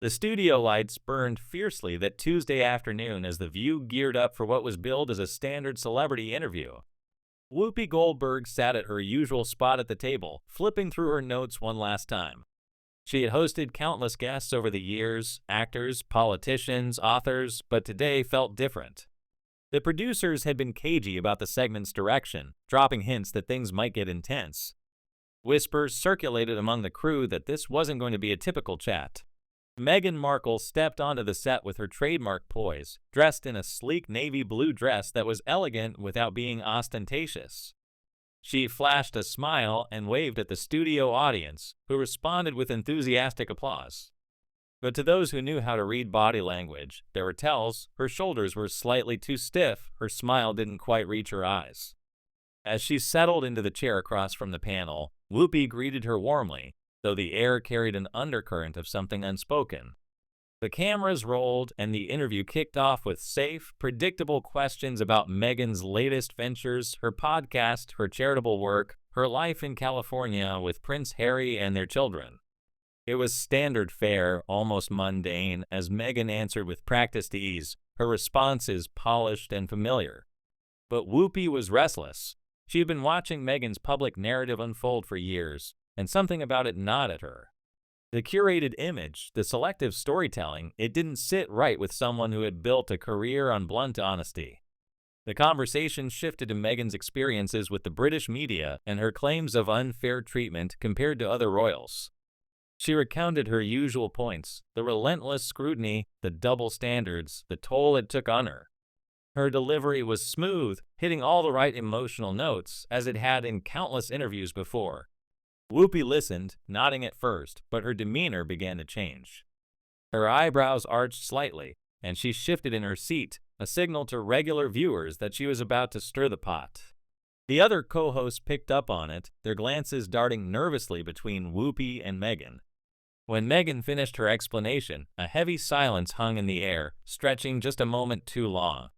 The studio lights burned fiercely that Tuesday afternoon as The View geared up for what was billed as a standard celebrity interview. Whoopi Goldberg sat at her usual spot at the table, flipping through her notes one last time. She had hosted countless guests over the years, actors, politicians, authors, but today felt different. The producers had been cagey about the segment's direction, dropping hints that things might get intense. Whispers circulated among the crew that this wasn't going to be a typical chat. Meghan Markle stepped onto the set with her trademark poise, dressed in a sleek navy blue dress that was elegant without being ostentatious. She flashed a smile and waved at the studio audience, who responded with enthusiastic applause. But to those who knew how to read body language, there were tells. Her shoulders were slightly too stiff, her smile didn't quite reach her eyes. As she settled into the chair across from the panel, Whoopi greeted her warmly, though the air carried an undercurrent of something unspoken. The cameras rolled, and the interview kicked off with safe, predictable questions about Meghan's latest ventures, her podcast, her charitable work, her life in California with Prince Harry and their children. It was standard fare, almost mundane, as Meghan answered with practiced ease, her responses polished and familiar. But Whoopi was restless. She had been watching Meghan's public narrative unfold for years, and something about it gnawed at her. The curated image, the selective storytelling, it didn't sit right with someone who had built a career on blunt honesty. The conversation shifted to Meghan's experiences with the British media and her claims of unfair treatment compared to other royals. She recounted her usual points, the relentless scrutiny, the double standards, the toll it took on her. Her delivery was smooth, hitting all the right emotional notes, as it had in countless interviews before. Whoopi listened, nodding at first, but her demeanor began to change. Her eyebrows arched slightly, and she shifted in her seat, a signal to regular viewers that she was about to stir the pot. The other co-hosts picked up on it, their glances darting nervously between Whoopi and Meghan. When Meghan finished her explanation, a heavy silence hung in the air, stretching just a moment too long.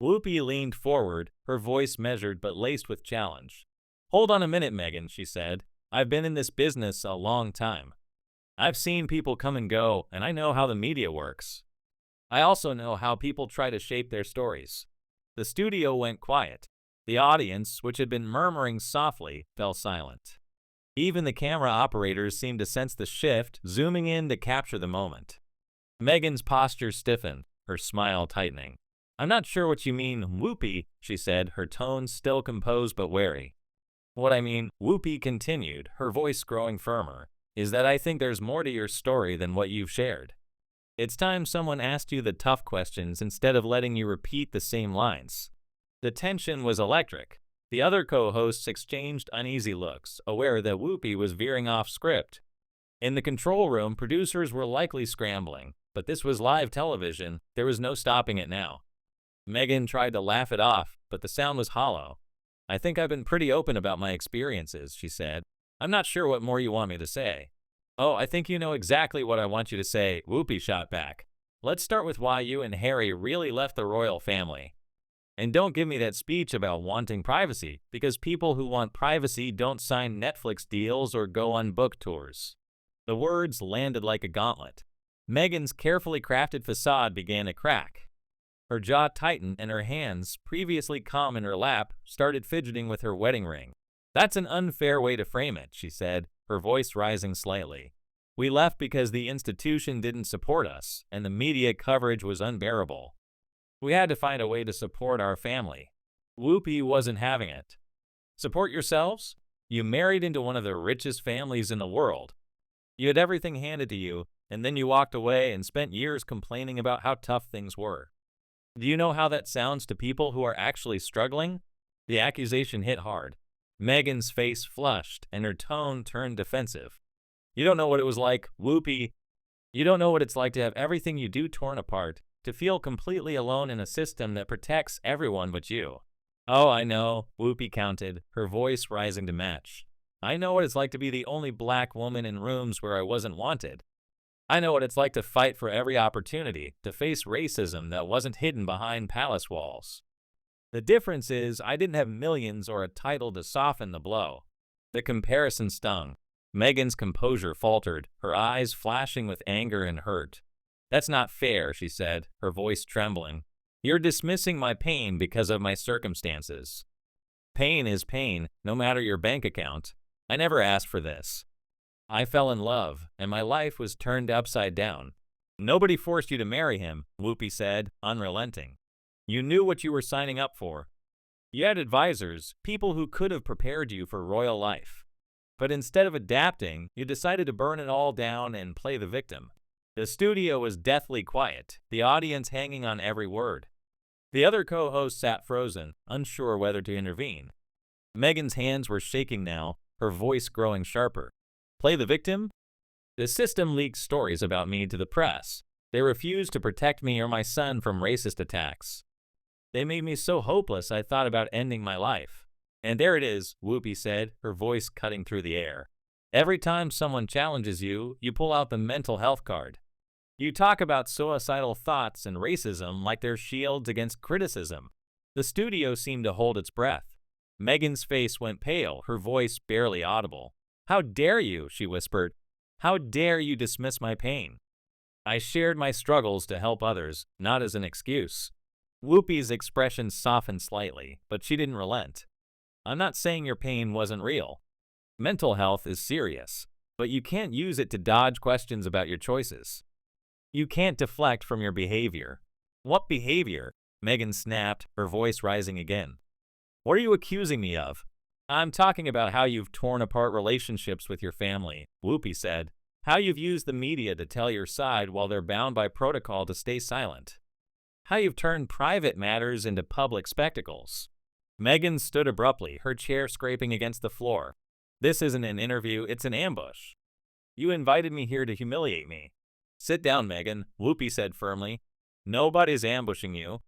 Whoopi leaned forward, her voice measured but laced with challenge. "Hold on a minute, Meghan," she said. "I've been in this business a long time. I've seen people come and go, and I know how the media works. I also know how people try to shape their stories." The studio went quiet. The audience, which had been murmuring softly, fell silent. Even the camera operators seemed to sense the shift, zooming in to capture the moment. Meghan's posture stiffened, her smile tightening. "I'm not sure what you mean, Whoopi," she said, her tone still composed but wary. "What I mean," Whoopi continued, her voice growing firmer, "is that I think there's more to your story than what you've shared. It's time someone asked you the tough questions instead of letting you repeat the same lines." The tension was electric. The other co-hosts exchanged uneasy looks, aware that Whoopi was veering off script. In the control room, producers were likely scrambling, but this was live television. There was no stopping it now. Meghan tried to laugh it off, but the sound was hollow. "I think I've been pretty open about my experiences," she said. "I'm not sure what more you want me to say." "Oh, I think you know exactly what I want you to say," Whoopi shot back. "Let's start with why you and Harry really left the royal family. And don't give me that speech about wanting privacy, because people who want privacy don't sign Netflix deals or go on book tours." The words landed like a gauntlet. Meghan's carefully crafted facade began to crack. Her jaw tightened and her hands, previously calm in her lap, started fidgeting with her wedding ring. "That's an unfair way to frame it," she said, her voice rising slightly. "We left because the institution didn't support us, and the media coverage was unbearable. We had to find a way to support our family." Whoopi wasn't having it. "Support yourselves? You married into one of the richest families in the world. You had everything handed to you, and then you walked away and spent years complaining about how tough things were. Do you know how that sounds to people who are actually struggling?" The accusation hit hard. Meghan's face flushed, and her tone turned defensive. "You don't know what it was like, Whoopi. You don't know what it's like to have everything you do torn apart, to feel completely alone in a system that protects everyone but you." "Oh, I know," Whoopi countered, her voice rising to match. "I know what it's like to be the only black woman in rooms where I wasn't wanted. I know what it's like to fight for every opportunity, to face racism that wasn't hidden behind palace walls. The difference is I didn't have millions or a title to soften the blow." The comparison stung. Meghan's composure faltered, her eyes flashing with anger and hurt. "That's not fair," she said, her voice trembling. "You're dismissing my pain because of my circumstances. Pain is pain, no matter your bank account. I never asked for this. I fell in love, and my life was turned upside down." "Nobody forced you to marry him," Whoopi said, unrelenting. "You knew what you were signing up for. You had advisors, people who could have prepared you for royal life. But instead of adapting, you decided to burn it all down and play the victim." The studio was deathly quiet, the audience hanging on every word. The other co-host sat frozen, unsure whether to intervene. Meghan's hands were shaking now, her voice growing sharper. "Play the victim? The system leaked stories about me to the press. They refused to protect me or my son from racist attacks. They made me so hopeless I thought about ending my life. And there it is," Whoopi said, her voice cutting through the air. "Every time someone challenges you, you pull out the mental health card. You talk about suicidal thoughts and racism like they're shields against criticism." The studio seemed to hold its breath. Meghan's face went pale, her voice barely audible. "How dare you?" she whispered. "How dare you dismiss my pain? I shared my struggles to help others, not as an excuse." Whoopi's expression softened slightly, but she didn't relent. "I'm not saying your pain wasn't real. Mental health is serious, but you can't use it to dodge questions about your choices. You can't deflect from your behavior." "What behavior?" Meghan snapped, her voice rising again. "What are you accusing me of?" "I'm talking about how you've torn apart relationships with your family," Whoopi said. "How you've used the media to tell your side while they're bound by protocol to stay silent. How you've turned private matters into public spectacles." Meghan stood abruptly, her chair scraping against the floor. "This isn't an interview, it's an ambush. You invited me here to humiliate me." "Sit down, Meghan," Whoopi said firmly. "Nobody's ambushing you.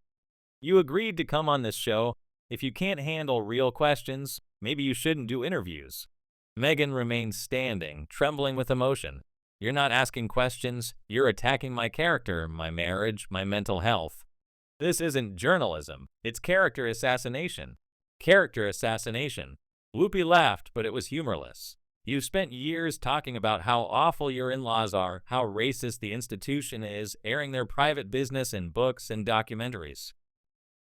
You agreed to come on this show. If you can't handle real questions, maybe you shouldn't do interviews." Meghan remained standing, trembling with emotion. "You're not asking questions, you're attacking my character, my marriage, my mental health. This isn't journalism, it's character assassination." "Character assassination." Whoopi laughed, but it was humorless. "You've spent years talking about how awful your in-laws are, how racist the institution is, airing their private business in books and documentaries.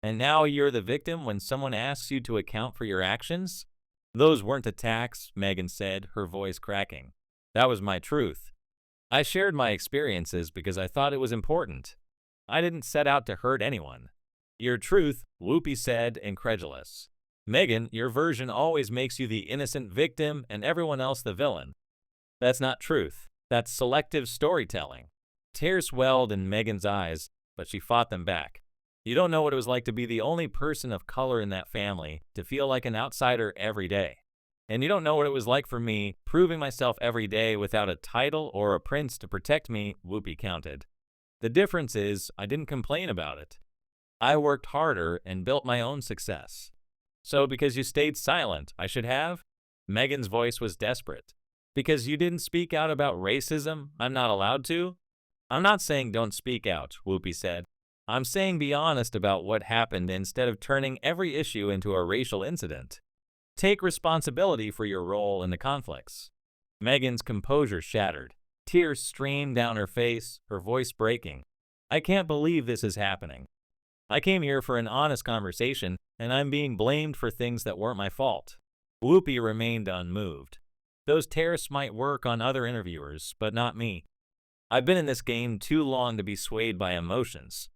And now you're the victim when someone asks you to account for your actions?" "Those weren't attacks," Meghan said, her voice cracking. "That was my truth. I shared my experiences because I thought it was important. I didn't set out to hurt anyone." "Your truth," Whoopi said, incredulous. "Meghan, your version always makes you the innocent victim and everyone else the villain. That's not truth. That's selective storytelling." Tears welled in Meghan's eyes, but she fought them back. "You don't know what it was like to be the only person of color in that family, to feel like an outsider every day. And you don't know what it was like for me, proving myself every day without a title or a prince to protect me," Whoopi countered. "The difference is, I didn't complain about it. I worked harder and built my own success. So because you stayed silent, I should have?" Meghan's voice was desperate. "Because you didn't speak out about racism, I'm not allowed to?" "I'm not saying don't speak out," Whoopi said. "I'm saying be honest about what happened instead of turning every issue into a racial incident. Take responsibility for your role in the conflicts." Meghan's composure shattered. Tears streamed down her face, her voice breaking. "I can't believe this is happening. I came here for an honest conversation, and I'm being blamed for things that weren't my fault." Whoopi remained unmoved. "Those tests might work on other interviewers, but not me. I've been in this game too long to be swayed by emotions.